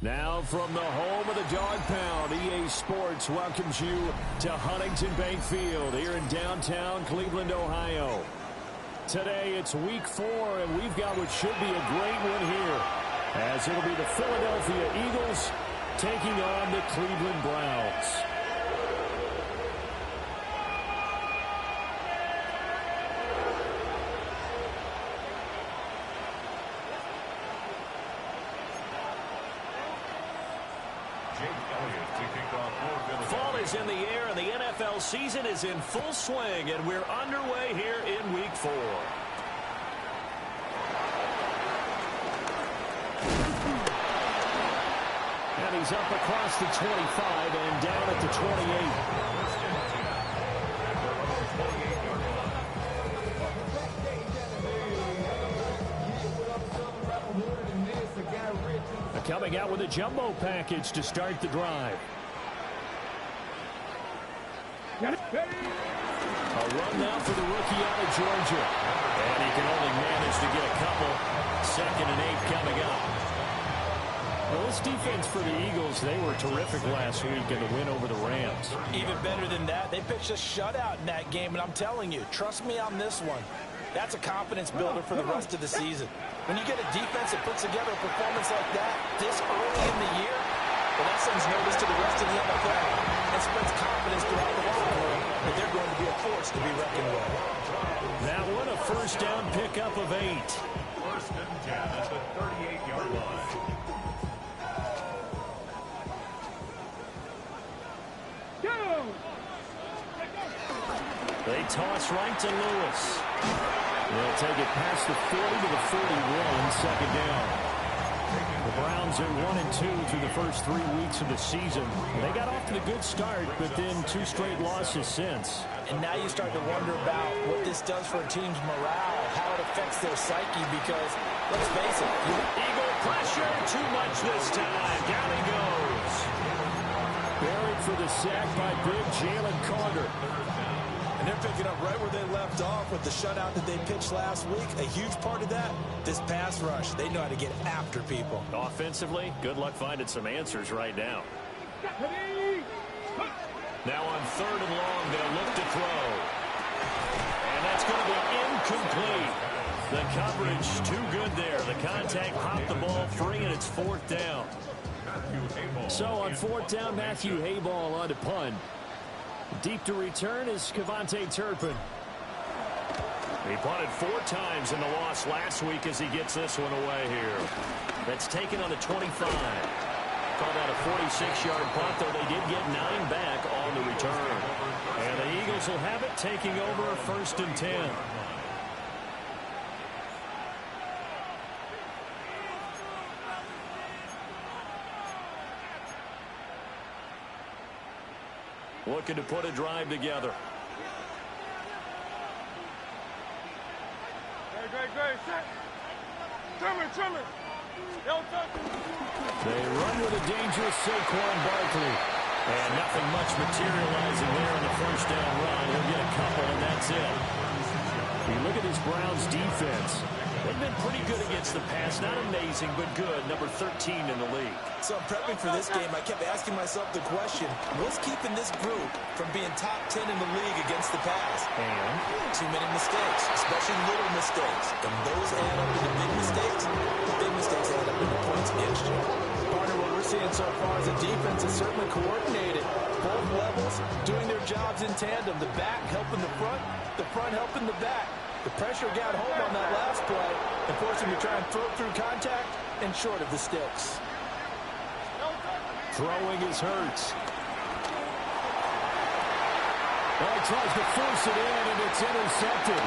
Now from the home of the Dog Pound, EA Sports welcomes you to Huntington Bank Field here in downtown Cleveland, Ohio. Today it's week 4, and we've got what should be a great one here, as it'll be the Philadelphia Eagles taking on the Cleveland Browns. Fall is in the air, and the NFL season is in full swing, and we're underway here in week 4. And he's up across the 25 and down at the 28. Coming out with a jumbo package to start the drive. A run now for the rookie out of Georgia. And he can only manage to get a couple. 2nd and 8 coming up. Well, this defense for the Eagles, they were terrific last week in the win over the Rams. Even better than that, they pitched a shutout in that game, and I'm telling you, trust me on this one. That's a confidence builder for the rest of the season. When you get a defense that puts together a performance like that this early in the year, well, that sends notice to the rest of the NFL and spreads confidence throughout the locker room that they're going to be a force to be reckoned with. That one, a first down pickup of 8. 1st and 10 at the 38-yard line. They toss right to Lewis. They'll take it past the 40 to the 41, 2nd down. The Browns are 1-2 through the first 3 weeks of the season. They got off to a good start, but then 2 straight losses since. And now you start to wonder about what this does for a team's morale, how it affects their psyche, because, let's face it, Eagle pressure, too much this time. Down he goes. Buried for the sack by big Jalen Carter. And they're picking up right where they left off with the shutout that they pitched last week. A huge part of that, this pass rush. They know how to get after people. Offensively, good luck finding some answers right now. Now on 3rd and long, they'll look to throw. And that's going to be incomplete. The coverage too good there. The contact popped the ball free, and it's 4th down. So on 4th down, Matthew Hayball on to punt. Deep to return is Kevontae Turpin. He punted 4 times in the loss last week as he gets this one away here. That's taken on the 25. Called out a 46-yard punt, though they did get 9 back on the return. And the Eagles will have it, taking over 1st and 10. Looking to put a drive together. Great. Trimmer. They run with a dangerous Saquon Barkley. And nothing much materializing there on the first down run. He'll get a couple, and that's it. You look at this Browns defense. They've been pretty good against the pass. Not amazing, but good. Number 13 in the league. So I'm prepping for this game. I kept asking myself the question, what's keeping this group from being top 10 in the league against the pass? And too many mistakes, especially little mistakes. And those add up into big mistakes. The big mistakes add up into points against you. Partner, what we're seeing so far is a defense is certainly coordinated. Both levels doing their jobs in tandem. The back helping the front helping the back. The pressure got home on that last play and forced him to try and throw through contact and short of the sticks. Throwing is Hurts. Well, tries to force it in, and it's intercepted.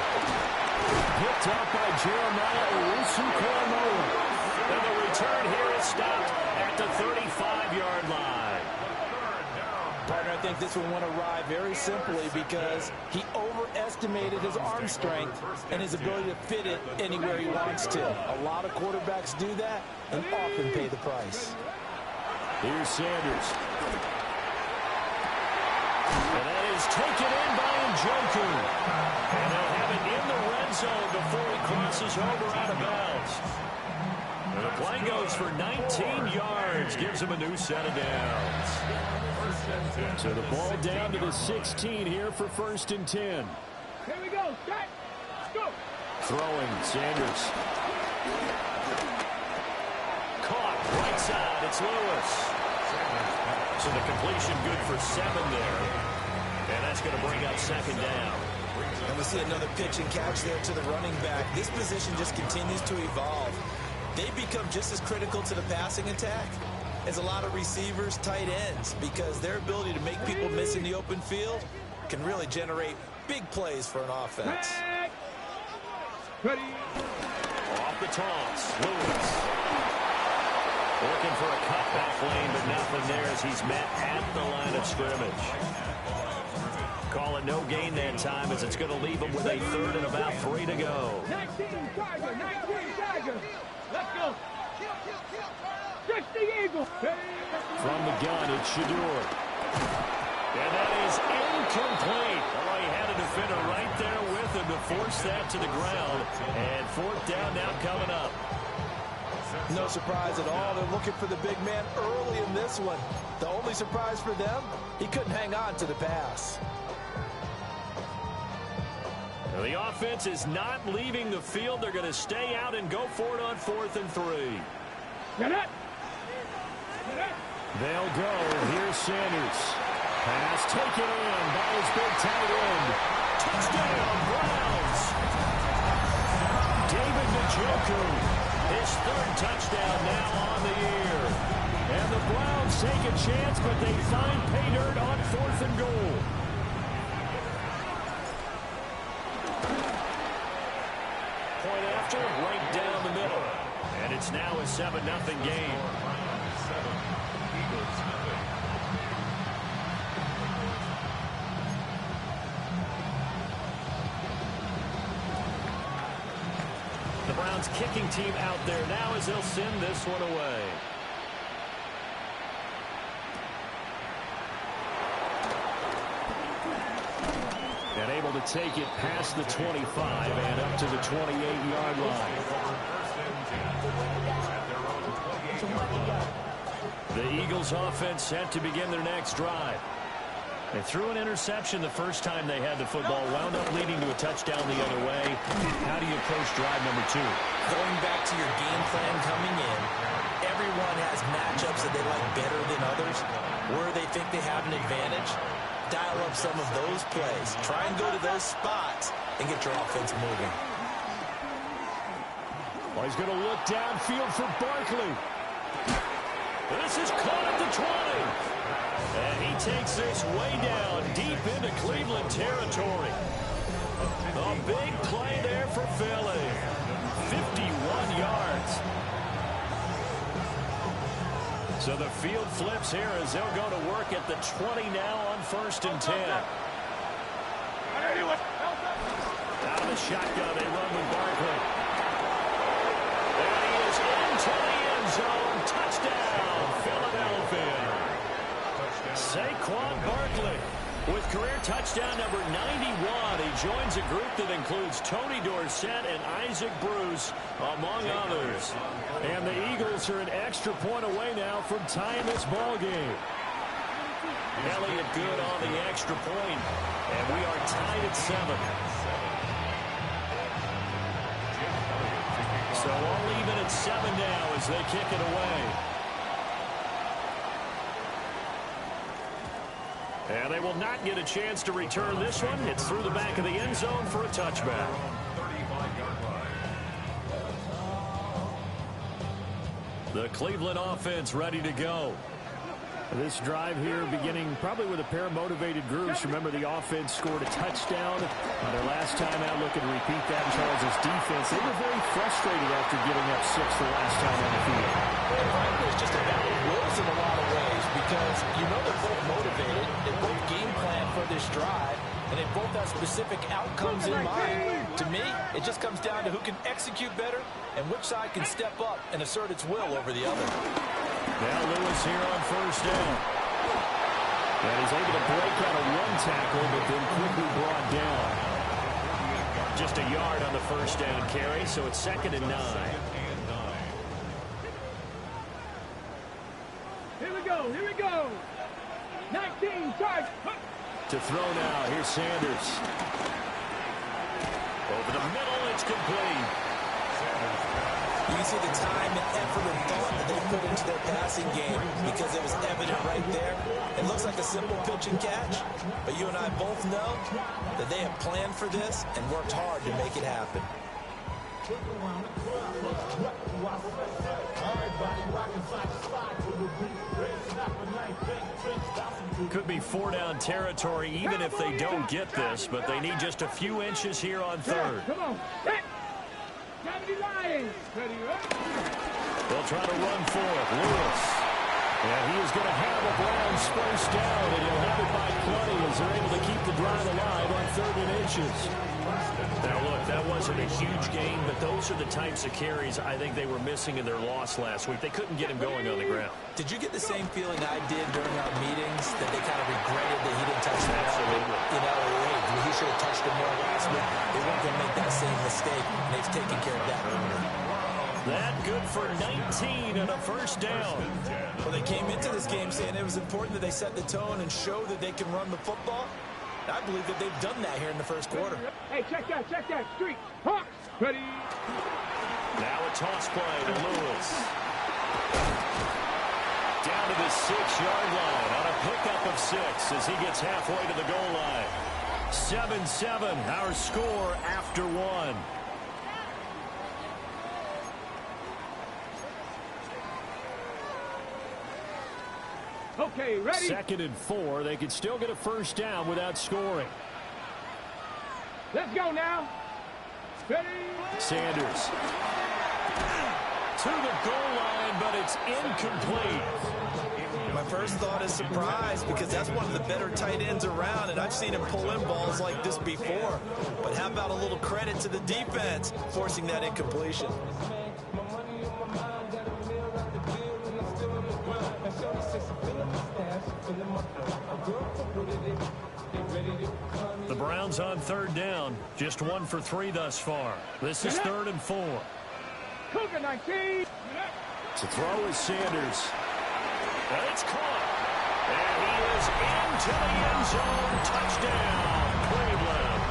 Picked up by Jeremiah Owusu-Koramoah. And the return here is stopped at the 35-yard line. Partner, I think this one went awry very simply because he overestimated his arm strength and his ability to fit it anywhere he wants to. A lot of quarterbacks do that and often pay the price. Here's Sanders. And that is taken in by Njoku. And they'll have it in the red zone before he crosses over out of bounds. And the play goes for 19 yards. Gives him a new set of downs. So the ball down to the 16 here for 1st and 10. Here we go. Set. Go. Throwing, Sanders. Caught, right side, it's Lewis. So the completion good for 7 there. And that's going to bring up 2nd down. And we see another pitch and catch there to the running back. This position just continues to evolve. They become just as critical to the passing attack as a lot of receivers, tight ends, because their ability to make people miss in the open field can really generate big plays for an offense. Ready. Off the toss, Lewis. Looking for a cutback lane, but nothing there as he's met at the line of scrimmage. Call it no gain that time as it's going to leave him with a 3rd and about 3 to go. 19 Tiger, 19 Tiger. Let's go. 60 Eagle. From the gun, it's Shador. And that is incomplete. Oh, he had a defender right there with him to force that to the ground. And 4th down now coming up. No surprise at all. They're looking for the big man early in this one. The only surprise for them, he couldn't hang on to the pass. The offense is not leaving the field. They're going to stay out and go for it on 4th and 3. Get it. They'll go. Here's Sanders. Pass taken in by his big tight end. Touchdown, Browns. David Njoku, his 3rd touchdown now on the year. And the Browns take a chance, but they find pay dirt on 4th and goal. Point after, right down the middle. And it's now a 7-0 game. The Browns kicking team out there now as they'll send this one away. And able to take it past the 25 and up to the 28-yard line. The Eagles offense set to begin their next drive. They threw an interception the first time they had the football, wound up leading to a touchdown the other way. How do you approach drive number 2? Going back to your game plan coming in, everyone has matchups that they like better than others, where they think they have an advantage. Dial up some of those plays. Try and go to those spots and get your offense moving. Well, he's going to look downfield for Barkley. This is caught at the 20. And he takes this way down deep into Cleveland territory. A big play there for Philly. 51 yards. So the field flips here as they'll go to work at the 20 now on 1st and 10. Out of the shotgun, they run with Barkley. And he is into the end zone. Touchdown, Philadelphia. Saquon Barkley with career touchdown number 91. He joins a group that includes Tony Dorsett and Isaac Bruce, among others. And the Eagles are an extra point away now from tying this ball game. Elliott good on the extra point, and we are tied at 7. So all even at 7 now as they kick it away. And they will not get a chance to return this one. It's through the back of the end zone for a touchback. The Cleveland offense ready to go. This drive here beginning probably with a pair of motivated groups. Remember, the offense scored a touchdown on their last time out. Looking to repeat that. Charles' defense, they were very frustrated after giving up 6 the last time on the field. And frankly, it's just a battle of wills in a lot of ways because you know they're both motivated. They both game plan for this drive, and they both have specific outcomes in mind. To me, it just comes down to who can execute better and which side can step up and assert its will over the other. Now Lewis here on 1st down. And he's able to break out of one tackle, but then quickly brought down. Just a yard on the 1st down carry, so it's 2nd and 9. inside. To throw now, here's Sanders. Over the middle, it's complete. You can see the time and effort and thought that they put into their passing game because it was evident right there. It looks like a simple pitch and catch, but you and I both know that they have planned for this and worked hard to make it happen. Could be 4-down territory even if they don't get this, but they need just a few inches here on third. Come on. They'll try to run for it. Lewis. And he is going to have a Browns first down, and he'll have it by plenty as they're able to keep the drive alive on 3rd and inches. Now, look, that wasn't a huge gain, but those are the types of carries I think they were missing in their loss last week. They couldn't get him going on the ground. Did you get the same feeling I did during our meetings, that they kind of regretted that he didn't touch the ball? Absolutely. You know, hey, he should have touched it more last week. They weren't going to make that same mistake, and they've taken care of that earlier. That good for 19 and a first down. Well, they came into this game saying it was important that they set the tone and show that they can run the football. I believe that they've done that here in the first quarter. Hey, check that, street. Hawks, ready. Now a toss play to Lewis. Down to the 6-yard line on a pickup of 6 as he gets halfway to the goal line. 7-7, our score after 1. Okay, ready? 2nd and 4. They could still get a first down without scoring. Let's go now. Ready? Sanders. To the goal line, but it's incomplete. My first thought is surprise because that's one of the better tight ends around, and I've seen him pull in balls like this before. But how about a little credit to the defense forcing that incompletion? The Browns on 3rd down. Just 1 for 3 thus far. This is 3rd and 4. Cougar 19. To throw is Sanders. And it's caught. And he is into the end zone. Touchdown, Cleveland.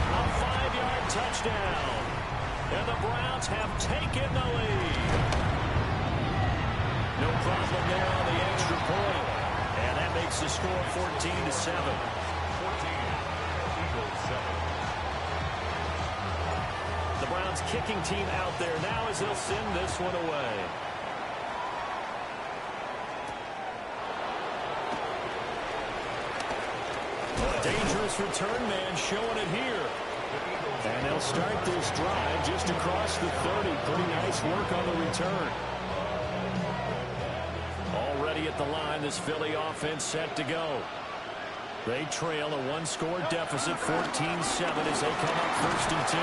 A 5-yard touchdown. And the Browns have taken the lead. No problem there on the extra point. And that makes the score 14-7. The Browns kicking team out there now as they'll send this one away. A dangerous return man showing it here. And they'll start this drive just across the 30. Pretty nice work on the return. Already at the line, this Philly offense set to go. They trail a 1-score deficit, 14-7 as they come up 1st and 10.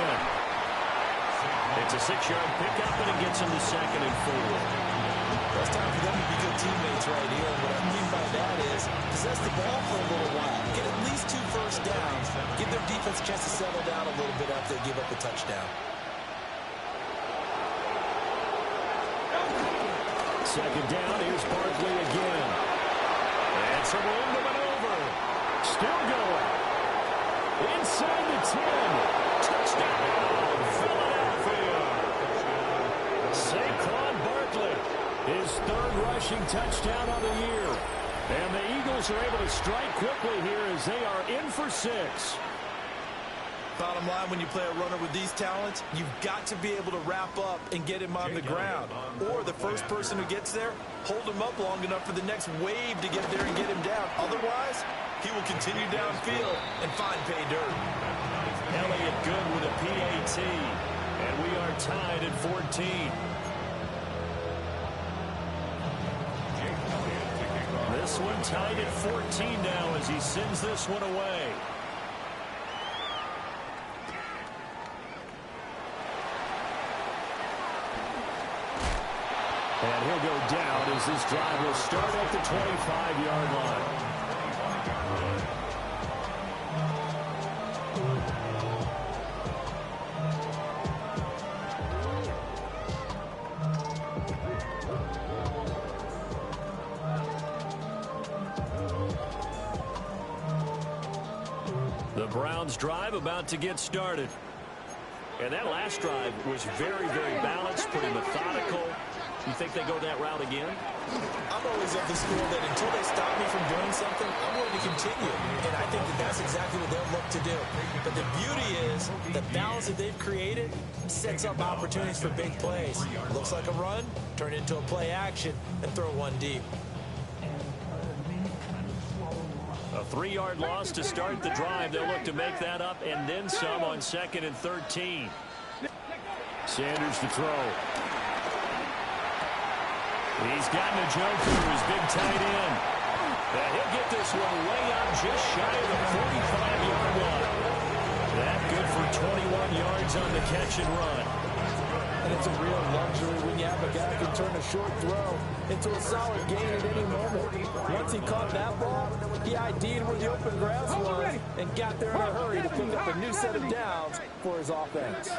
It's a 6-yard pickup, and it gets them to 2nd and 4. Well, it's time for them to be good teammates right here. And what I mean by that is possess the ball for a little while. Get at least 2 first downs. Give their defense a chance to settle down a little bit after they give up a touchdown. 2nd down, here's Barkley again. And some room to maneuver. Still going. Inside the 10. Touchdown, Philadelphia. Saquon Barkley, his 3rd rushing touchdown of the year. And the Eagles are able to strike quickly here as they are in for 6. Bottom line, when you play a runner with these talents, you've got to be able to wrap up and get him on the ground. Or the first person who gets there, hold him up long enough for the next wave to get there and get him down. Otherwise, he will continue downfield and find pay dirt. Elliott good with a PAT. And we are tied at 14. This one tied at 14 now as he sends this one away. And he'll go down as this drive will start at the 25-yard line. Browns drive about to get started. And that last drive was very, very balanced, pretty methodical. You think they go that route again? I'm always of the school that until they stop me from doing something, I'm going to continue. And I think that that's exactly what they'll look to do. But the beauty is the balance that they've created sets up opportunities for big plays. Looks like a run, turn into a play action, and throw one deep. A 3-yard loss to start the drive. They'll look to make that up and then some on 2nd and 13. Sanders to throw. He's gotten a Njoku, his big tight end. And he'll get this one way up just shy of the 45-yard line. That good for 21 yards on the catch and run. And it's a real luxury when you have a guy who can turn a short throw into a solid gain at any moment. Once he caught that ball, he ID'd where the open grass was and got there in a hurry to pick up a new set of downs for his offense.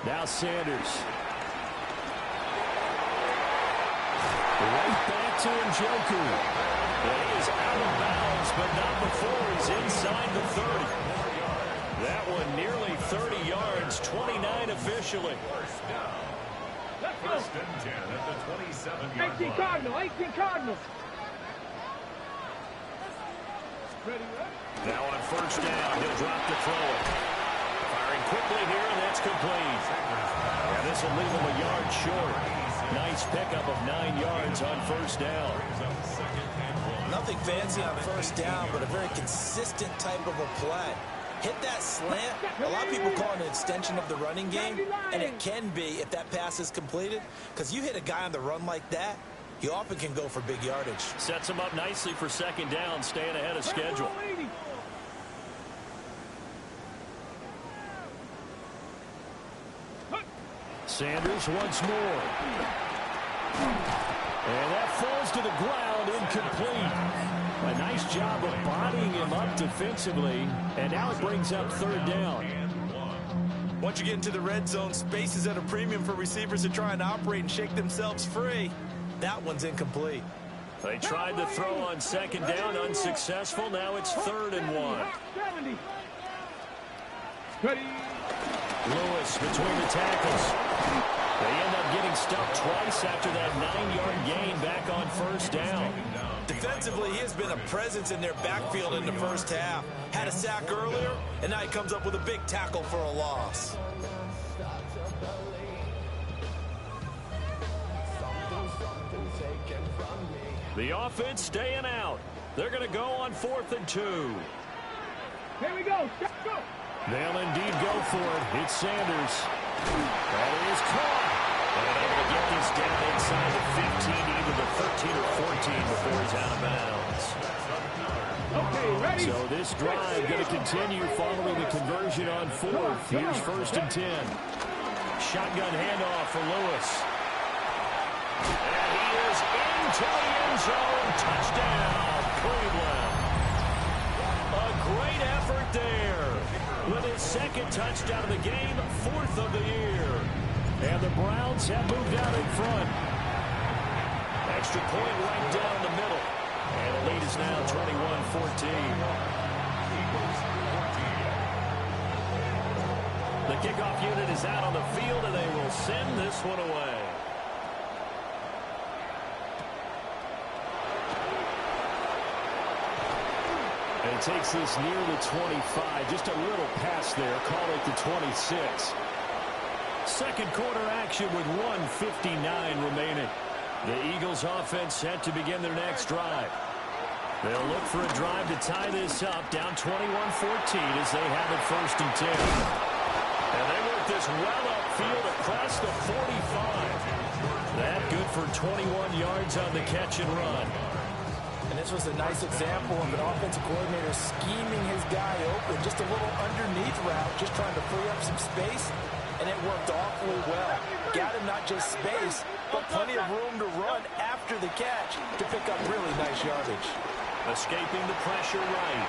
Now Sanders. Right back to Njoku. He is out of bounds, but not before he's inside the 30. That one nearly 30 yards, 29 officially. First and 10 at the 27-yard 18 line. Cardinal, 18 Cardinal. Now on first down, he'll drop to throw it. Firing quickly here, and that's complete. And this will leave him a yard short. Nice pickup of 9 yards on first down. Nothing fancy on first down, but a very consistent type of a play. Hit that slant. A lot of people call it an extension of the running game, and it can be if that pass is completed, because you hit a guy on the run like that, he often can go for big yardage. Sets him up nicely for second down, staying ahead of schedule. Sanders once more. And that falls to the ground, incomplete. A nice job of bodying him up defensively, and now it brings up third down. Once you get into the red zone, space is at a premium for receivers to try and operate and shake themselves free. That one's incomplete. They tried to throw on second down, unsuccessful. Now it's 3rd and 1. Lewis between the tackles. They end up getting stuck twice after that 9-yard gain back on first down. Defensively, he has been a presence in their backfield in the first half. Had a sack earlier, and now he comes up with a big tackle for a loss. The offense staying out. They're going to go on 4th and 2. Here we go. Go. They'll indeed go for it. It's Sanders. That is caught. And able to get this down inside the 15, either the 13 or 14 before he's out of bounds. Okay, ready? So this drive going to continue following the conversion on 4th. Here's 1st and 10. Shotgun handoff for Lewis. And he is into the end zone. Touchdown, Cleveland. A great effort there. With his 2nd touchdown of the game, 4th of the year. And the Browns have moved out in front. Extra point right down the middle. And the lead is now 21-14. The kickoff unit is out on the field, and they will send this one away. And it takes this near the 25. Just a little pass there. Call it the 26. Second quarter action with 1:59 remaining. The Eagles offense set to begin their next drive. They'll look for a drive to tie this up, down 21-14 as they have it 1st and 10. And they work this well upfield across the 45. That good for 21 yards on the catch and run. And this was a nice example of an offensive coordinator scheming his guy open. Just a little underneath route, just trying to free up some space. And it worked awfully well. Got him not just space, but plenty of room to run after the catch to pick up really nice yardage. Escaping the pressure right.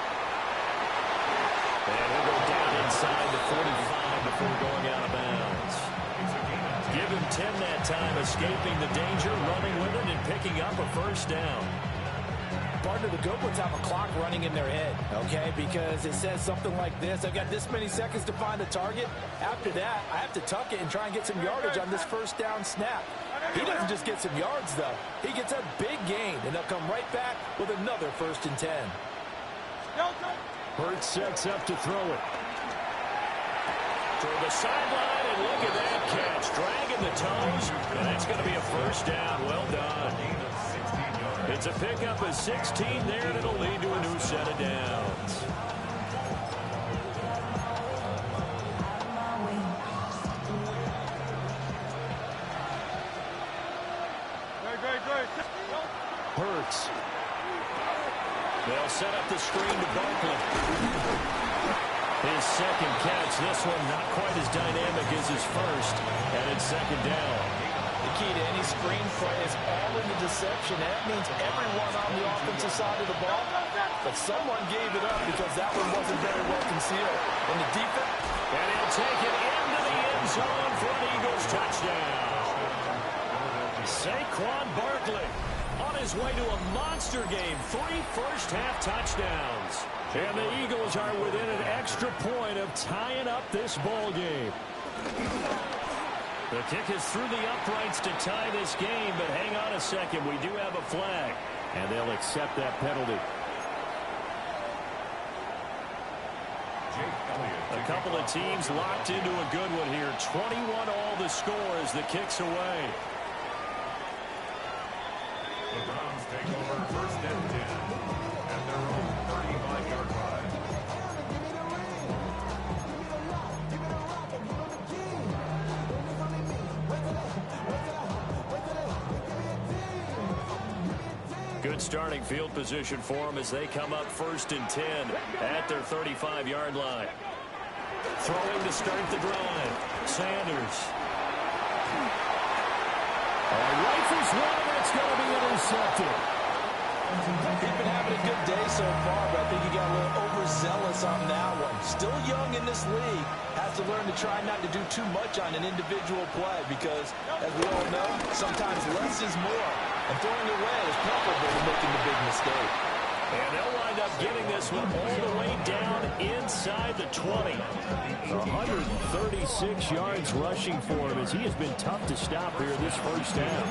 And he'll go down inside the 45 before going out of bounds. Give him 10 that time, escaping the danger, running with it, and picking up a 1st down. partner, the good ones have a clock running in their head, okay? Because it says something like this: I've got this many seconds to find the target. After that, I have to tuck it and try and get some yardage on this first down snap. He doesn't just get some yards, though. He gets a big gain, and they'll come right back with another 1st and 10. Hurts sets up to throw it. To the sideline, and look at that catch. Dragging the toes, and that's going to be a 1st down. Well done. It's a pickup of 16 there, and it'll lead to a new set of downs. Hurts. They'll set up the screen to Barkley. His second catch. This one not quite as dynamic as his first, and it's 2nd down. The key to any screen play is all in the deception. That means everyone on the offensive side of the ball. But someone gave it up because that one wasn't very well concealed. And the defense. And he'll take it into the end zone for an Eagles touchdown. Saquon Barkley on his way to a monster game. 3 first-half touchdowns. And the Eagles are within an extra point of tying up this ball game. The kick is through the uprights to tie this game, but hang on a second. We do have a flag, and they'll accept that penalty. A couple of teams locked into a good one here. 21 all the score as the kick's away. The Browns take over 1st and 10 at their own 35-yard line. Good starting field position for them as they come up 1st and 10 at their 35-yard line. Throwing to start the drive. Sanders. Rifles one, and it's going to be intercepted. He's been having a good day so far, but I think he got a little overzealous on that one. Still young in this league. Has to learn to try not to do too much on an individual play because, as we all know, sometimes less is more. And throwing away is preferable to making the big mistake. And they'll wind up getting this one all the way down inside the 20. 136 yards rushing for him as he has been tough to stop here this first half.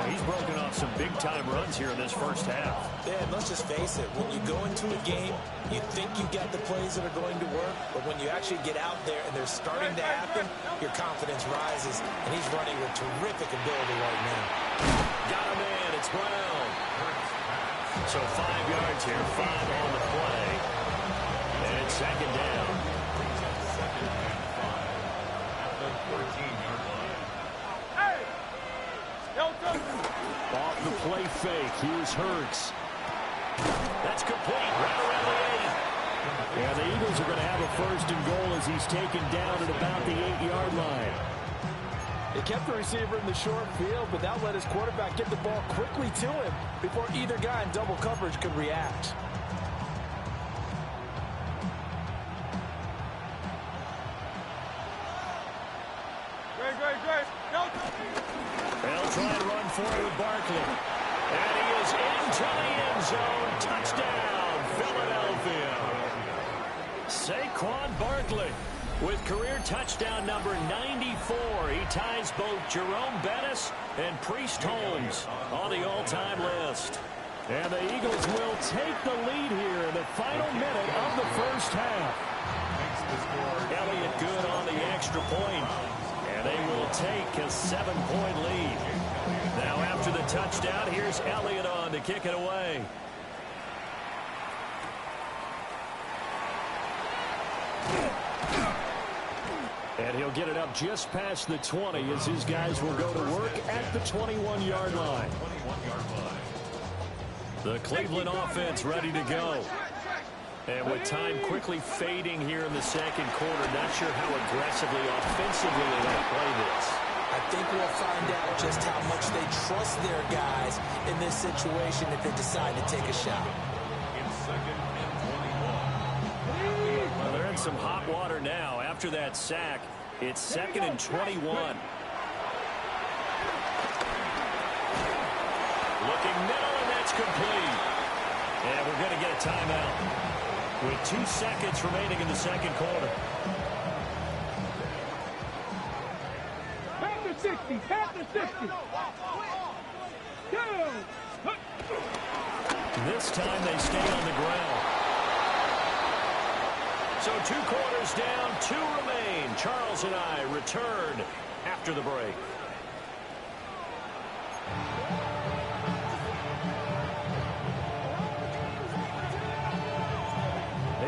Well, he's broken off some big-time runs here in this first half. Yeah, and let's just face it. When you go into a game, you think you got the plays that are going to work, but when you actually get out there and they're starting to happen, your confidence rises, and he's running with terrific ability right now. Got him in. It's Brown. So 5 yards here, 5 on the play. And it's 2nd down. At the 14-yard line. Off the play fake. Here's Hurts. That's complete. Right around the 8. And the Eagles are going to have a 1st and goal as he's taken down at about the 8-yard line. They kept the receiver in the short field, but that let his quarterback get the ball quickly to him before either guy in double coverage could react. They'll try and run forward with Barkley. And he is into the end zone. Touchdown, Philadelphia. Saquon Barkley with career touchdown number 94. He ties both Jerome Bettis and Priest Holmes on the all-time list. And the Eagles will take the lead here in the final minute of the first half. Elliott good on the extra point. And they will take a 7-point lead. Now after the touchdown, here's Elliott on to kick it away. And he'll get it up just past the 20 as his guys will go to work at the 21-yard line. The Cleveland offense ready to go. And with time quickly fading here in the second quarter, not sure how aggressively, offensively they're going to play this. I think we'll find out just how much they trust their guys in this situation if they decide to take a shot. Well, they're in some hot water now. After that sack, it's 2nd and 21. Looking middle, and that's complete. And we're going to get a timeout with 2 seconds remaining in the second quarter. Half the 60, half the 60. Down. This time they stay on the ground. So 2 quarters down, 2 remain. Charles and I return after the break.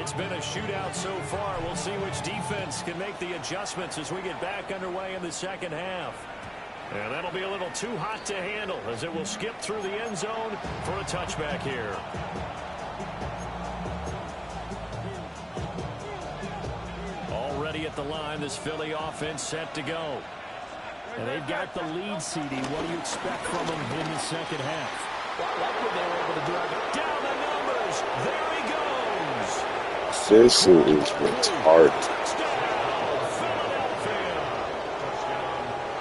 It's been a shootout so far. We'll see which defense can make the adjustments as we get back underway in the second half. And that'll be a little too hot to handle as it will skip through the end zone for a touchback here. Already at the line, this Philly offense set to go. And they've got the lead, CD. What do you expect from them in the second half? Well, I like what they were able to do. Down the numbers. There he goes. This is retarded. Touchdown, Philadelphia.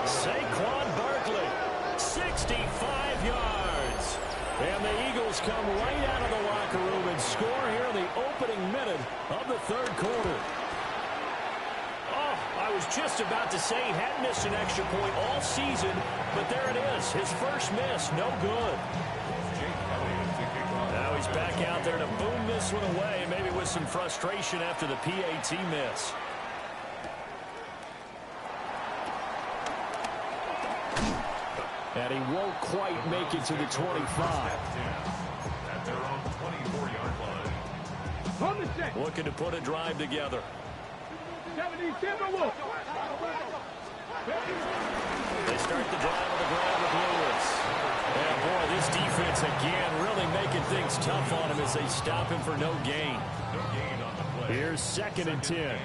Saquon Barkley, 65 yards. And the Eagles come right out of the locker room and score here in the opening minute of the third quarter. I was just about to say he hadn't missed an extra point all season, but there it is. His first miss, no good. Now he's back out there to boom this one away, maybe with some frustration after the PAT miss. And he won't quite make it to the 25. At their own 24-yard line. On the set. Looking to put a drive together. 70 Timberwolves. They start the drive on the ground with Lewis. And boy, this defense again really making things tough on him as they stop him for no gain. No gain on the play. Here's second and 10. At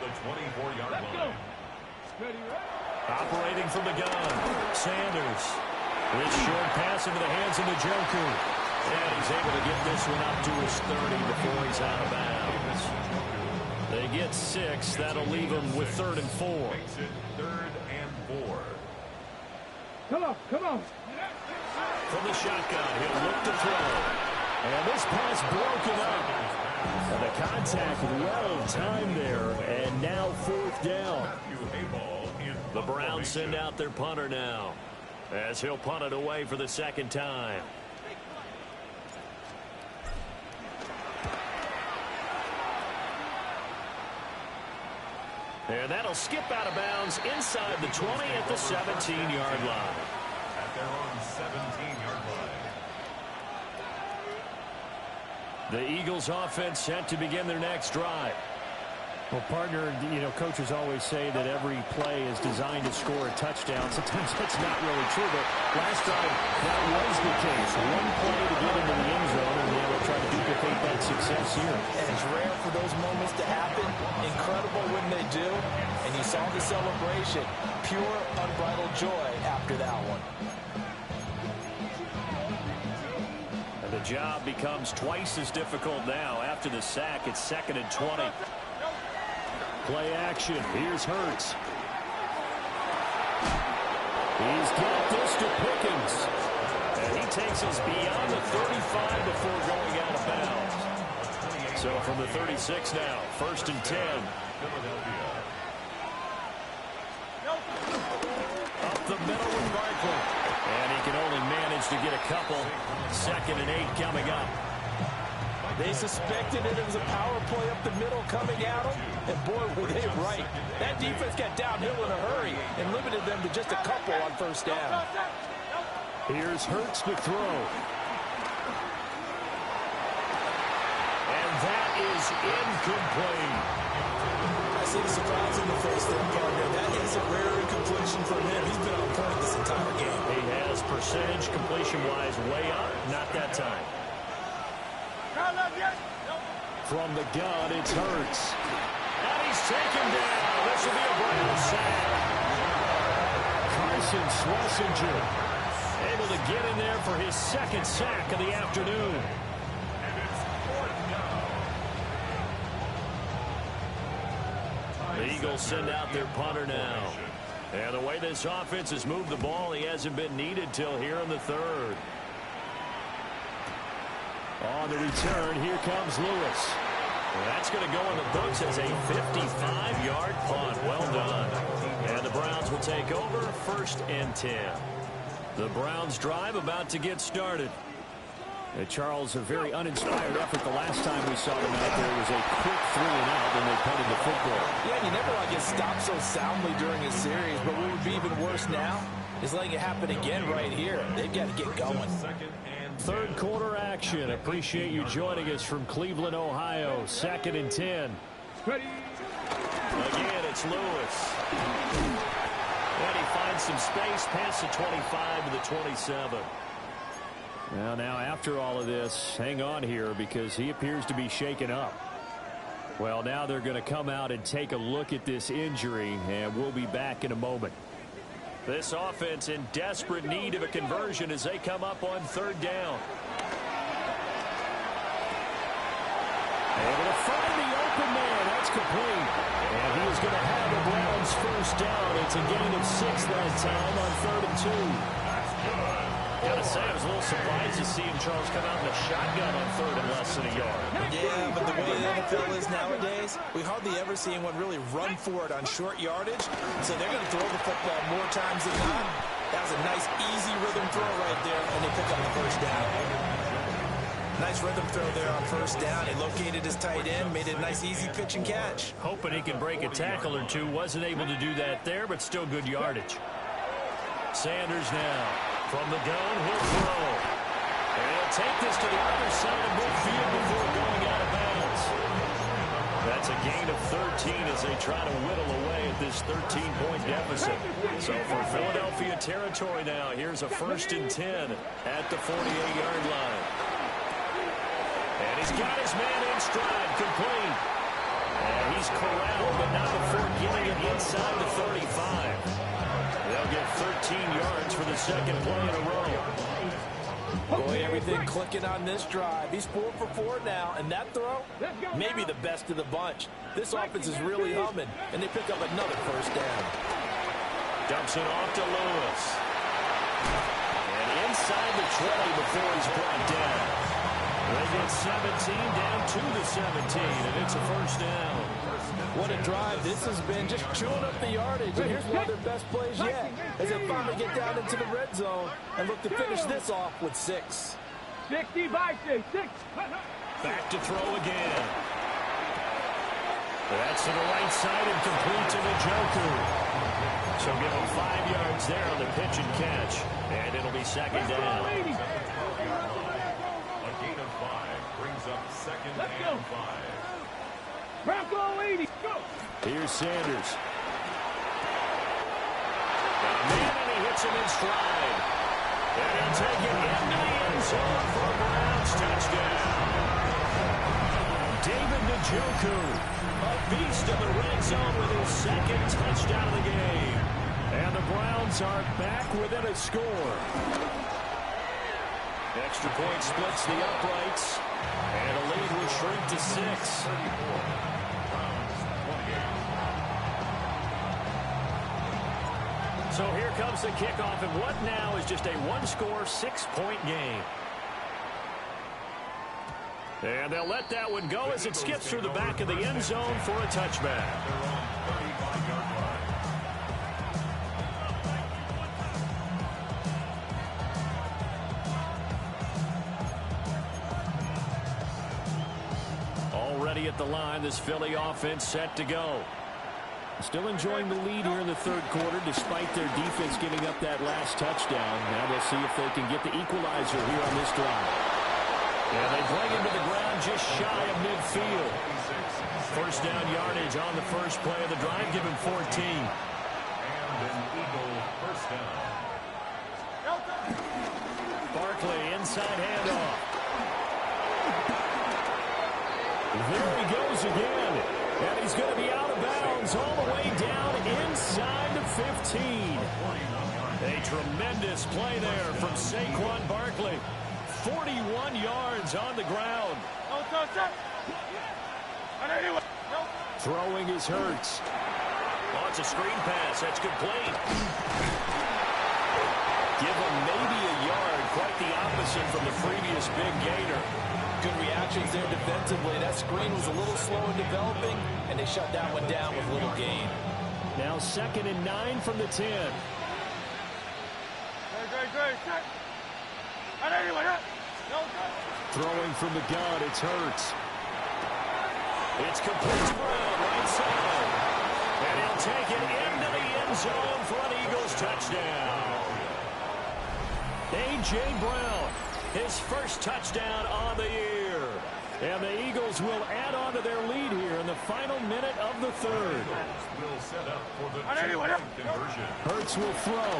the 24-yard line. Ready, right? Operating from the gun, Sanders. With short pass into the hands of Njoku. And he's able to get this one up to his 30 before he's out of bounds. They get 6. That'll leave them with 3rd and 4. Makes it 3rd and 4. Come on, come on. From the shotgun, he'll look to throw. And this pass broken up. And the contact well timed there. And now 4th down. The Browns send out their punter now, as he'll punt it away for the second time. And that'll skip out of bounds inside the 20 at the 17-yard line. At their own 17-yard line. The Eagles offense set to begin their next drive. Well, partner, you know, coaches always say that every play is designed to score a touchdown. Sometimes that's not really true, but last drive, that was the case. One play to get into the end zone, and they'll try to duplicate that success here. And it's rare for those moments to happen. Incredible when they do. And you saw the celebration. Pure, unbridled joy after that one. And the job becomes twice as difficult now. After the sack, it's 2nd and 20. Play action. Here's Hurts. He's got this to Pickens. And he takes us beyond the 35 before going out of bounds. So from the 36 now, 1st and 10. Up the middle with Barkley. And he can only manage to get a couple. 2nd and 8 coming up. They suspected it was a power play up the middle coming at them, and boy, were they right. That defense got downhill in a hurry and limited them to just a couple on 1st down. Here's Hurts to throw. And that is incomplete. I see the surprise in the face there, partner. That is a rare incompletion from him. He's been on point this entire game. He has percentage completion-wise way up. Not that time. From the gun, it's Hurts. And he's taken down. This will be a Brown sack. Carson Schlesinger able to get in there for his 2nd sack of the afternoon. And it's 4th down. The Eagles send out their punter now. And the way this offense has moved the ball, he hasn't been needed till here in the 3rd. On the return, here comes Lewis. That's going to go in the books as a 55-yard punt. Well done. And the Browns will take over, 1st and 10. The Browns drive about to get started. Charles, a very uninspired effort the last time we saw them out there. It was a quick 3 and out, and they punted the football. Yeah, you never want to get stopped so soundly during a series, but what would be even worse now is letting it happen again right here. They've got to get going. Third quarter action. Appreciate you joining us from Cleveland, Ohio. 2nd and 10. Ready. Again, it's Lewis. And he finds some space past the 25 to the 27. Well, now after all of this, hang on here because he appears to be shaken up. Well, now they're going to come out and take a look at this injury, and we'll be back in a moment. This offense in desperate need of a conversion as they come up on 3rd down. Able to find the open man. That's complete. And he is going to have the Browns 1st down. It's a gain of 6 that time on 3rd and 2. Gotta say, I was a little surprised to see him, Charles, come out in a shotgun on 3rd and less than a yard. Yeah, but the way the NFL is nowadays, we hardly ever see anyone really run for it on short yardage. So they're going to throw the football more times than not. That was a nice, easy rhythm throw right there, and they pick up the 1st down. Nice rhythm throw there on 1st down. He located his tight end, made it a nice, easy pitch and catch. Hoping he can break a tackle or two. Wasn't able to do that there, but still good yardage. Sanders now. From the gun, he'll throw. And he'll take this to the other side of midfield before going out of bounds. That's a gain of 13 as they try to whittle away at this 13-point deficit. So for Philadelphia territory now, here's a 1st and 10 at the 48-yard line. And he's got his man in stride, complete. And he's corralled, but not before getting it inside the 35. They'll get 13 yards for the 2nd play in a row. Boy, everything clicking on this drive. He's 4 for 4 now, and that throw, maybe the best of the bunch. This offense is really humming, and they pick up another 1st down. Dumps it off to Lewis. And inside the 20 before he's brought down. They get 17 down to the 17, and it's a 1st down. What a drive this has been, just chewing up the yardage. And here's one of their best plays yet as they finally get down into the red zone and look to finish this off with 6. 60 by 6. Back to throw again. That's to the right side and complete to Njoku. So give him 5 yards there on the pitch and catch. And it'll be 2nd down. A gain of 5 brings up 2nd and 5. Bronco 80. Go. Here's Sanders. Man, and he hits him in stride. And he'll take it into the end zone for a Browns touchdown. David Njoku, a beast in the red zone with his 2nd touchdown of the game. And the Browns are back within a score. Extra point splits the uprights. And a lead will shrink to 6. So here comes the kickoff, and what now is just a 1-score, 6-point game. And they'll let that one go as it skips through the back of the end zone for a touchback. Already at the line, this Philly offense set to go. Still enjoying the lead here in the 3rd quarter despite their defense giving up that last touchdown. Now they'll see if they can get the equalizer here on this drive. And they bring him to the ground just shy of midfield. 1st down yardage on the 1st play of the drive. Give him 14. And an Eagle 1st down. Barkley inside handoff. There he goes again. And he's going to be out of bounds all the way down inside the 15. A tremendous play there from Saquon Barkley. 41 yards on the ground. Throwing his Hurts. Oh, it's a screen pass. That's complete. Give him maybe a yard. Quite the opposite missing from the previous big gainer. Good reactions there defensively. That screen was a little slow in developing, and they shut that one down with little gain. Now 2nd and 9 from the 10. Throwing from the gun, it's Hurts. It's complete to Brown, right side. And he'll take it into the end zone for an Eagles touchdown. A.J. Brown, his first touchdown on the year. And the Eagles will add on to their lead here in the final minute of the third. Will set up for the two-point conversion. Hurts will throw.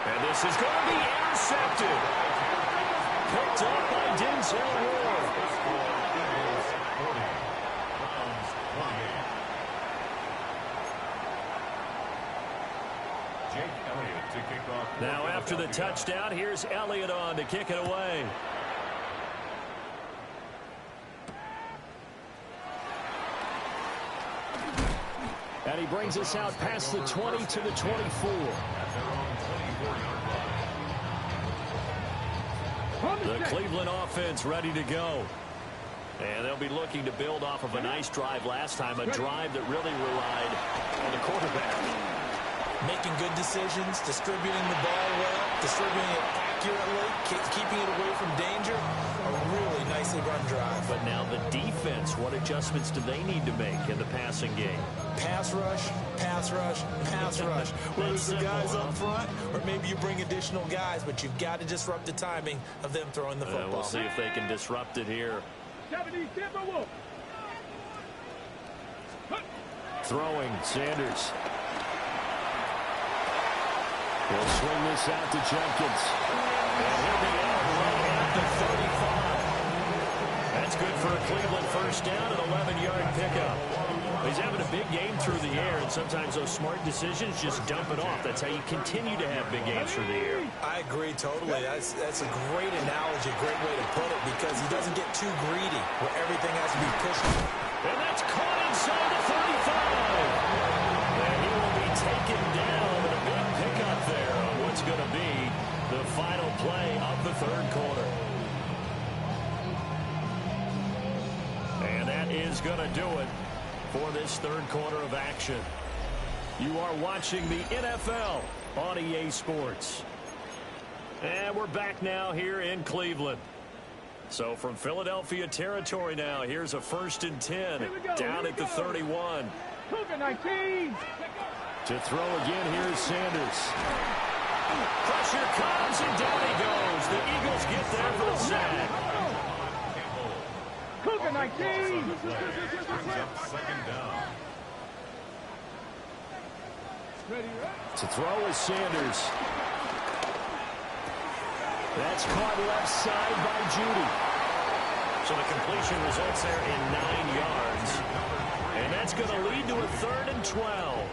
And this is going to be intercepted. Picked up by Denzel Ward. Eagles 40, Browns 28. Jake Elliott to kick off. Now after the touchdown, here's Elliott on to kick it away. And he brings us out past the 20 to the 24. At their own 24-yard line. The Cleveland offense ready to go. And they'll be looking to build off of a nice drive last time, a drive that really relied on the quarterback. Making good decisions, distributing the ball well, distributing it accurately, keeping it away from danger. A really nicely run drive. But now the defense, what adjustments do they need to make in the passing game? Pass rush, pass rush, pass rush. Whether it's the guys up front or maybe you bring additional guys, but you've got to disrupt the timing of them throwing the football. We'll see if they can disrupt it here. Throwing, Sanders. He'll swing this out to Jenkins. And he'll be out right at the 35. That's good for a Cleveland first down, an 11-yard pickup. He's having a big game through the air, and sometimes those smart decisions just dump it off. That's how you continue to have big games through the air. I agree totally. That's a great analogy, great way to put it, because he doesn't get too greedy where everything has to be pushed. And that's caught inside the 35. And he will be taken down with a big pickup there on what's going to be the final play of the third quarter. And that is going to do it for this third quarter of action. You are watching the NFL on EA Sports. And we're back now here in Cleveland. So from Philadelphia territory now, here's a 1st and 10 down at the 31. To throw again, here's Sanders. Pressure comes and down he goes. The Eagles get there for the sack. Cougar 19. Brings up 2nd down. To throw is Sanders. That's caught left side by Judy. So the completion results there in 9 yards. And that's going to lead to a 3rd and 12.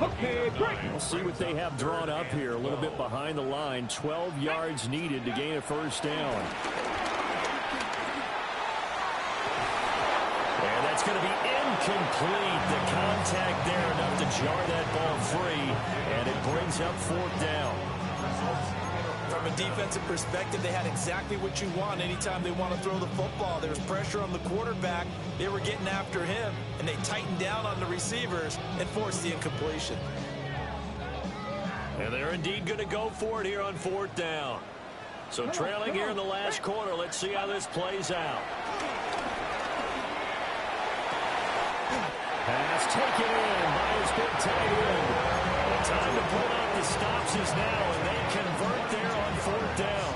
Okay, break. We'll see what they have drawn up here. A little bit behind the line. 12 yards needed to gain a first down. And that's going to be incomplete. The contact there enough to jar that ball free. And it brings up 4th down. From a defensive perspective, they had exactly what you want anytime they want to throw the football. There was pressure on the quarterback. They were getting after him, and they tightened down on the receivers and forced the incompletion. And they're indeed going to go for it here on 4th down. So trailing here in the last quarter. Let's see how this plays out. Pass taken in by his big tight end. The time to pull out the stops is now, and they convert there on 4th down.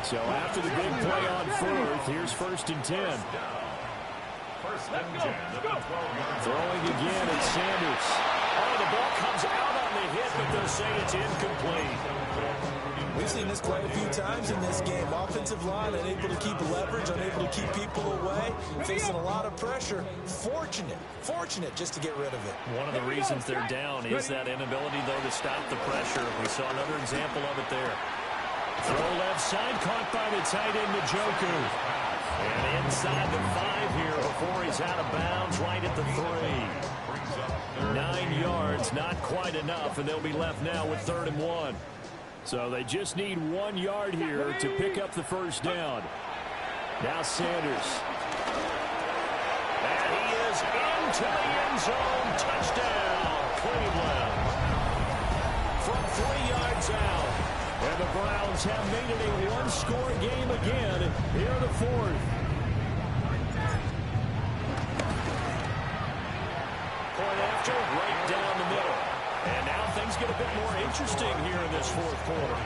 So after the big play on 4th, here's 1st and 10. 1st and 10 at the 12-yard. Throwing again, it's Sanders. Oh, the ball comes out on the hit, but they'll say it's incomplete. We've seen this quite a few times in this game. Offensive line unable to keep leverage, unable to keep people away, facing a lot of pressure. Fortunate just to get rid of it. One of the reasons they're down is that inability, though, to stop the pressure. We saw another example of it there. Throw left side, caught by the tight end, Njoku. And inside the 5 here before he's out of bounds, right at the 3. 9 yards, not quite enough, and they'll be left now with 3rd and 1. So they just need 1 yard here to pick up the first down. Now Sanders. And he is into the end zone. Touchdown, Cleveland. From 3 yards out. And the Browns have made it a one-score game again here in the fourth. Point after, right down the middle. And now things get a bit more interesting here in this fourth quarter.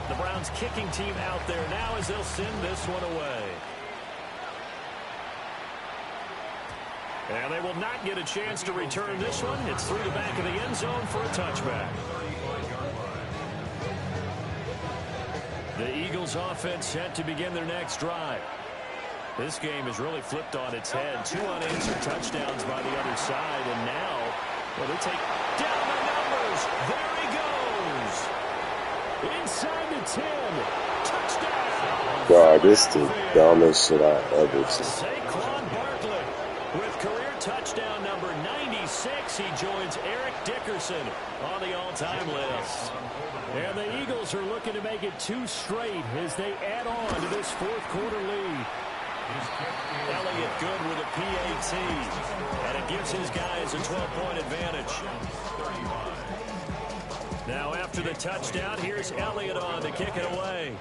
The Browns kicking team out there now as they'll send this one away. And they will not get a chance to return this one. It's through the back of the end zone for a touchback. The Eagles offense set to begin their next drive. This game is really flipped on its head. 2 unanswered touchdowns by the other side. And now, well, they take down the numbers. There he goes. Inside the 10. Touchdown. God, this is the dumbest shit I ever seen. Saquon Barkley with career touchdown number 96. He joins Eric Dickerson on the all-time list. And the Eagles are looking to make it 2 straight as they add on to this fourth quarter lead. Elliott good with a PAT, and it gives his guys a 12-point advantage. Now after the touchdown, here's Elliott on to kick it away.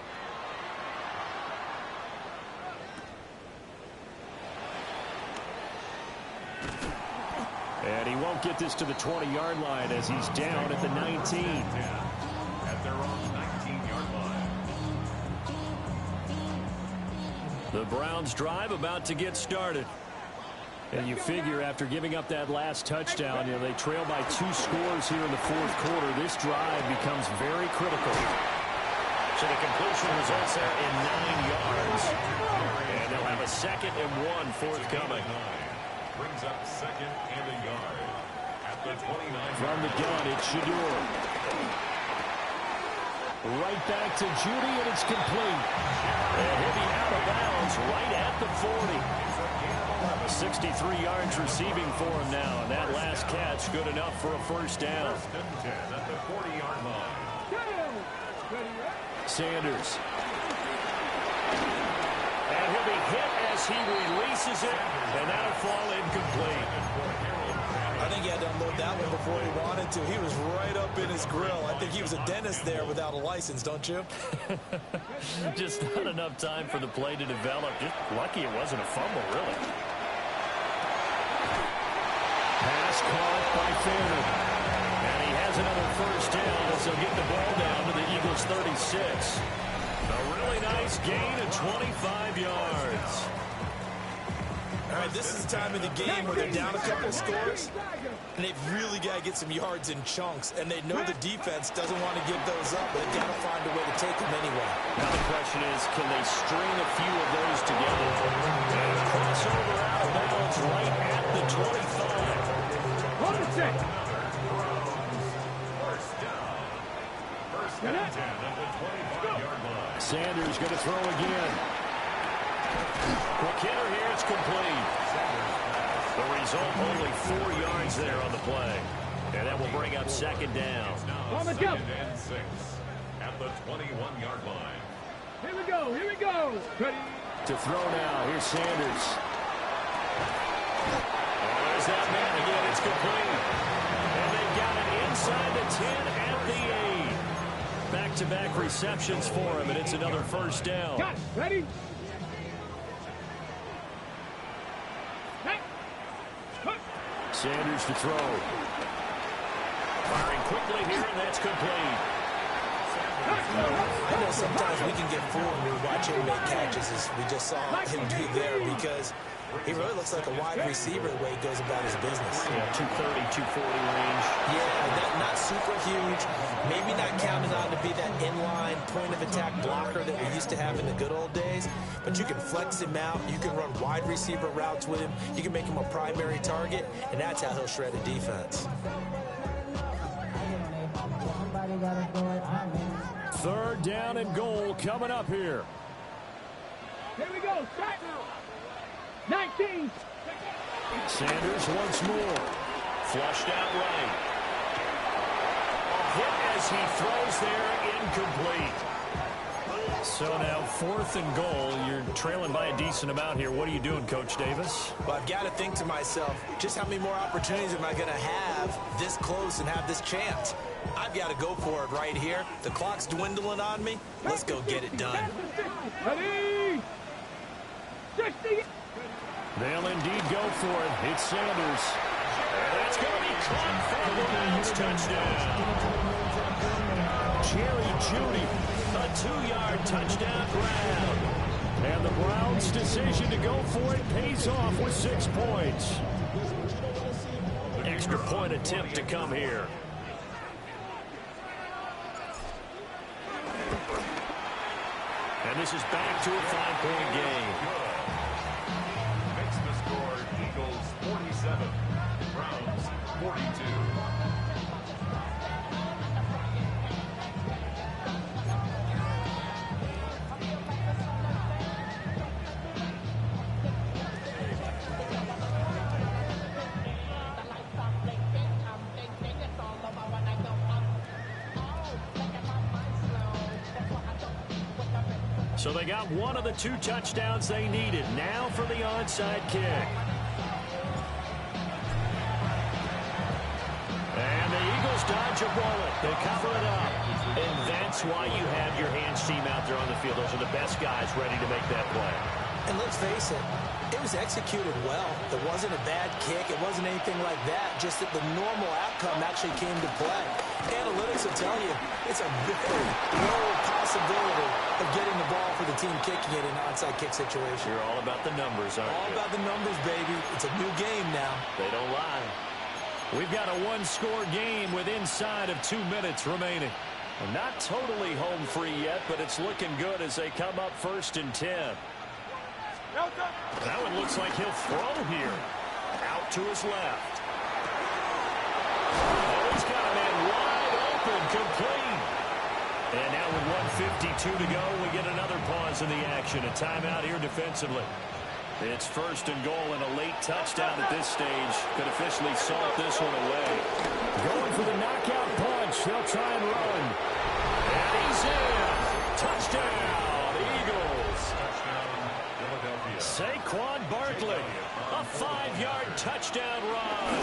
And he won't get this to the 20-yard line as he's down at the 19. At their own 19-yard line. The Browns drive about to get started. And you figure after giving up that last touchdown, you know, they trail by 2 scores here in the fourth quarter. This drive becomes very critical. So the completion results there in 9 yards. And they'll have a 2nd and 1 forthcoming. Brings up 2nd and a yard. At the 29. From the gun, it's Shador. Right back to Judy, and it's complete. And he'll be out of bounds right at the 40. 63 yards receiving for him now. And that last catch good enough for a first down. 1st and 10 at the 40-yard line. Sanders. And he'll be hit as he releases it. And that'll fall incomplete. I think he had to unload that one before he wanted to. He was right up in his grill. I think he was a dentist there without a license, don't you? Just not enough time for the play to develop. Just lucky it wasn't a fumble, really. Pass caught by Fannin. And he has another first down as they'll get the ball down to the Eagles' 36. A really nice gain of 25 yards. All right, this is the time of the game where they're down a couple of scores, and they've really got to get some yards in chunks, and they know the defense doesn't want to give those up, but they've got to find a way to take them anyway. Now the question is, can they string a few of those together? And crossover out of bounds right at the 25. Hold it set. First down. 1st and 10 at the 25-yard line. Sanders going to throw again. Quick hitter here, it's complete. The result, only 4 yards there on the play. And that will bring up 2nd down. Now 2nd and 6 at the 21-yard line. Here we go. Here we go. Ready. To throw now. Here's Sanders. Oh, there's that man again. It's complete. And they've got it inside the 10 at the 8. Back-to-back receptions for him, and it's another first down. Got it. Ready. Sanders to throw. Firing quickly here, and that's complete. I know sometimes we can get fooled when we watch him make catches, as we just saw him do there, because he really looks like a wide receiver the way he goes about his business. Yeah, 230, 240 range. Yeah, not super huge. Maybe not counted on to be that inline point-of-attack blocker that we used to have in the good old days. But you can flex him out. You can run wide receiver routes with him. You can make him a primary target, and that's how he'll shred a defense. 3rd down and goal coming up here. Here we go. Strike. 19. Sanders once more. Flushed out right. Hit as he throws there, incomplete. So now 4th and goal. You're trailing by a decent amount here. What are you doing, Coach Davis? Well, I've got to think to myself, just how many more opportunities am I going to have this close and have this chance? I've got to go for it right here. The clock's dwindling on me. Let's go get it done. Ready? 60. They'll indeed go for it. It's Sanders. And that's going to be caught for the Browns touchdown. Jerry Jeudy, a 2-yard touchdown grab. And the Browns' decision to go for it pays off with 6 points. Extra point attempt to come here. And this is back to a 5-point game. Makes the score Eagles 47, Browns 42. So they got one of the 2 touchdowns they needed. Now for the onside kick. And the Eagles dodge a bullet. They cover it up. And that's why you have your hands team out there on the field. Those are the best guys ready to make that play. And let's face it, it was executed well. It wasn't a bad kick. It wasn't anything like that. Just that the normal outcome actually came to play. Analytics will tell you it's a very low possibility of getting the ball for the team kicking it in an onside kick situation. You're all about the numbers, aren't you? All about the numbers, baby. It's a new game now. They don't lie. We've got a 1-score game with inside of 2 minutes remaining. Well, not totally home free yet, but it's looking good as they come up 1st and 10. That one looks like he'll throw here. Out to his left. Oh, he's got a man wide open, complete. And now with 1:52 to go, we get another pause in the action. A timeout here defensively. It's 1st and goal, and a late touchdown at this stage could officially salt this one away. Going for the knockout punch. They'll try and run. And he's in. Touchdown, Eagles. Saquon Barkley, a 5-yard touchdown run.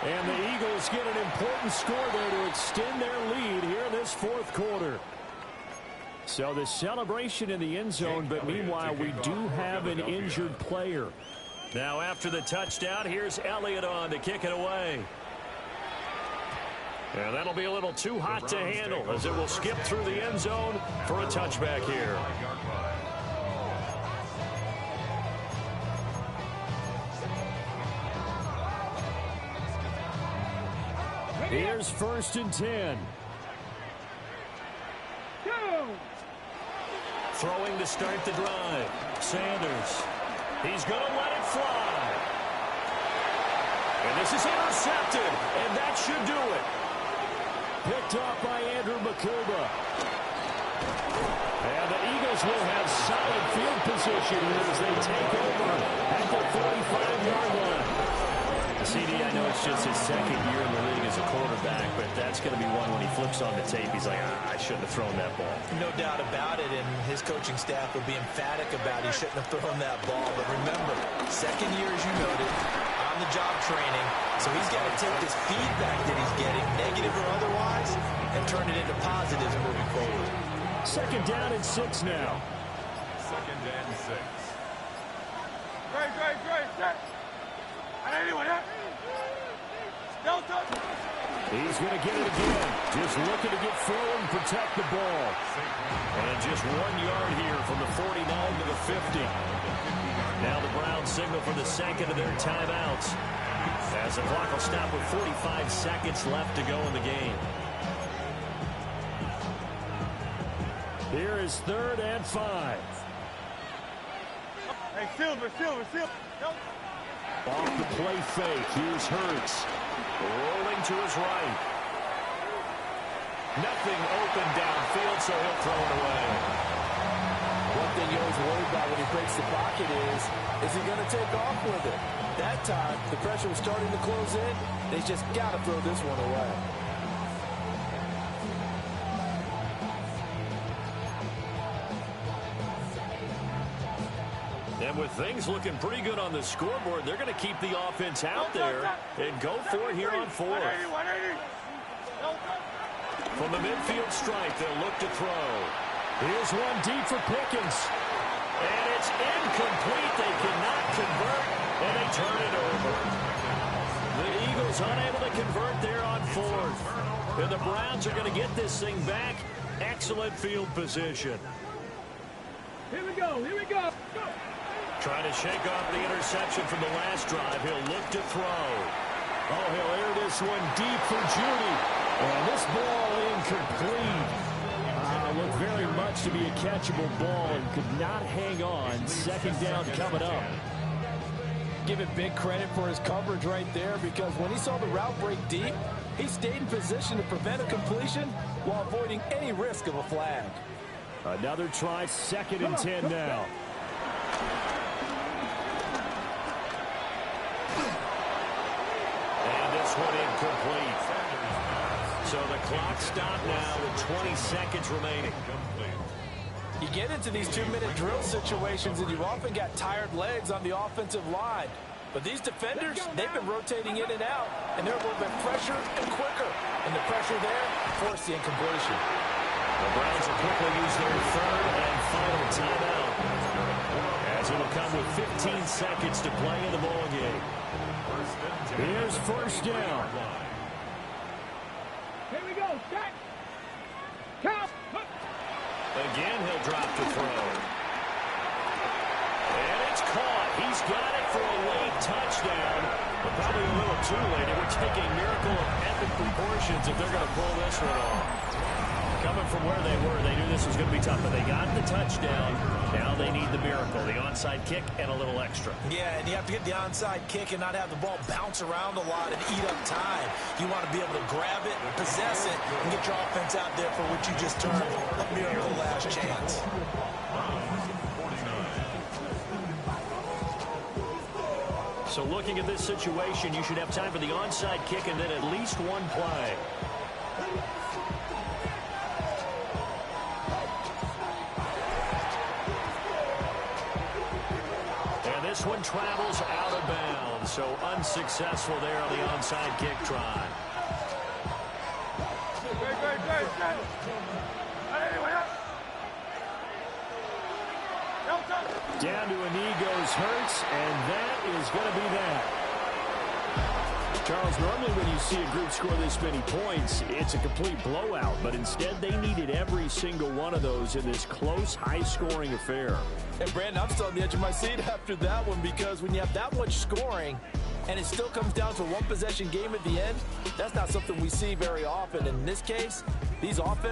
And the Eagles get an important score there to extend their lead here in this 4th quarter. So the celebration in the end zone, but meanwhile we do have an injured player. Now after the touchdown, here's Elliott on to kick it away. And that'll be a little too hot to handle as it will skip through the end zone for a touchback here. Here's 1st and 10. Throwing to start the drive. Sanders. He's going to let it fly. And this is intercepted. And that should do it. Picked off by Andrew Makuba. And the Eagles will have solid field position as they take over at the 45-yard line. CD, I know it's just his 2nd year in the league as a quarterback, but that's going to be one when he flips on the tape. He's like, I shouldn't have thrown that ball. No doubt about it, and his coaching staff will be emphatic about he shouldn't have thrown that ball. But remember, 2nd year, as you noted, on-the-job training, so he's got to take this feedback that he's getting, negative or otherwise, and turn it into positives moving forward. 2nd down and 6 now. 2nd and 6. Great. He's going to get it again. Just looking to get forward and protect the ball. And just 1 yard here from the 49 to the 50. Now the Browns signal for the 2nd of their timeouts, as the clock will stop with 45 seconds left to go in the game. Here is 3rd and 5. Hey, Silver. Off the play fake. Here's Hurts. Rolling to his right. Nothing open downfield, so he'll throw it away. One thing you always worry about when he breaks the pocket is he going to take off with it? That time, the pressure was starting to close in. They just got to throw this one away. And with things looking pretty good on the scoreboard, they're going to keep the offense out there and go for it here on fourth. From the midfield stripe, they'll look to throw. Here's one deep for Pickens. And it's incomplete. They cannot convert, and they turn it over. The Eagles unable to convert there on fourth. And the Browns are going to get this thing back. Excellent field position. Here we go. Here we go. Go. Trying to shake off the interception from the last drive. He'll look to throw. Oh, he'll air this one deep for Judy. And this ball incomplete. Looked very much to be a catchable ball and could not hang on. Second down coming up. Give it big credit for his coverage right there, because when he saw the route break deep, he stayed in position to prevent a completion while avoiding any risk of a flag. Another try, 2nd and 10 now. And this one incomplete. So the clock stopped now with 20 seconds remaining. You get into these 2-minute drill situations and you've often got tired legs on the offensive line. But these defenders, they've been rotating in and out, and they're a little bit fresher and quicker. And the pressure there forced the incompletion. The Browns will quickly use their third and final timeout, as it will come with 15 seconds to play in the ball game. Here's first down. Here we go. Set. Count. Again, he'll drop to throw. And it's caught. He's got it for a late touchdown, but probably a little too late. It would take a miracle of epic proportions if they're going to pull this one off. Coming from where they were, they knew this was going to be tough, but they got the touchdown. Now they need the miracle, the onside kick and a little extra. Yeah, and you have to get the onside kick and not have the ball bounce around a lot and eat up time. You want to be able to grab it, possess it, and get your offense out there for what you just termed a miracle last chance. So looking at this situation, you should have time for the onside kick and then at least one play. This one travels out of bounds, so unsuccessful there on the onside kick try. Down to a knee goes Hurts, and that is going to be that. Charles, normally when you see a group score this many points, it's a complete blowout, but instead they needed every single one of those in this close, high-scoring affair. And Brandon, I'm still on the edge of my seat after that one, because when you have that much scoring and it still comes down to a one-possession game at the end, that's not something we see very often. In this case, these offenses